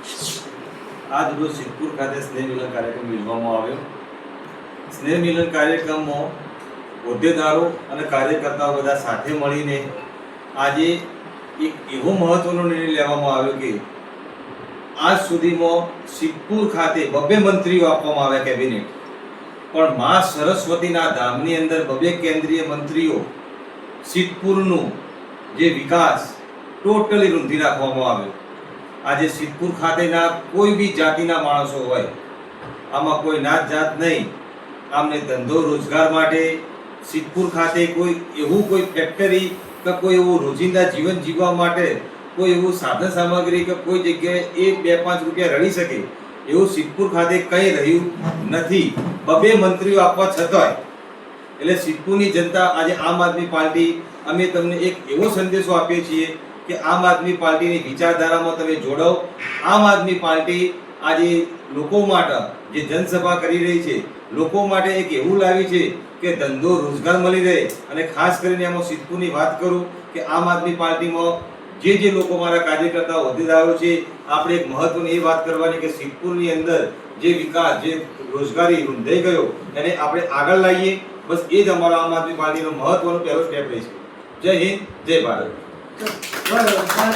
આજ રોજ સિદ્ધપુર ખાતે સ્નેહ મિલન કાર્યક્રમ યોજવામાં આવ્યો. સ્નેહ મિલન કાર્યક્રમમાં હોદ્દેદારો અને કાર્યકર્તાઓ બધા સાથે મળીને આજે એક એવો મહત્વનો નિર્ણય લેવામાં આવ્યો કે આજ સુધીમાં સિદ્ધપુર ખાતે 2 મંત્રીઓ આપવામાં આવ્યા કેબિનેટ, પણ મા સરસ્વતીના ધામની અંદર 2 કેન્દ્રીય મંત્રીઓ સિદ્ધપુરનું જે વિકાસ ટોટલી રૂંધી નાખવામાં આવ્યો. આજે સિદ્ધપુર ખાતેના કોઈ બી જાતિના માણસો હોય, આમાં કોઈ નાત જાત નહીં, આમને ધંધો રોજગાર માટે સિદ્ધપુર ખાતે કોઈ ફેક્ટરી કે કોઈ એવું રોજિંદા જીવન જીવવા માટે કોઈ એવું સાધન સામગ્રી કે કોઈ જગ્યાએ એ 2-5 રૂપિયા રળી શકે એવું સિદ્ધપુર ખાતે કંઈ રહ્યું નથી. 2 મંત્રીઓ આપવા છતાંય એટલે સિદ્ધપુરની જનતા આજે આમ આદમી પાર્ટી અમે તમને એક એવો સંદેશો આપીએ છીએ કે આમ આદમી પાર્ટીની વિચારધારામાં તમે જોડાઓ. આમ આદમી પાર્ટી આજે લોકો માટે જે જનસભા કરી રહી છે, લોકો માટે એક એવું લાવી છે કે ધંધો રોજગાર મળી રહે. અને ખાસ કરીને એમાં સિદ્ધપુરની વાત કરું કે આમ આદમી પાર્ટીમાં જે લોકો મારા કાર્યકર્તાઓ હોદ્દેદારો છે, આપણે એક મહત્વની એ વાત કરવાની કે સિદ્ધપુરની અંદર જે વિકાસ, જે રોજગારી રૂંધાઈ ગયો એને આપણે આગળ લાવીએ. બસ એ જ અમારા આમ આદમી પાર્ટીનો મહત્વનો પહેલો સ્ટેપ રહેશે. જય હિન્દ, જય ભારત.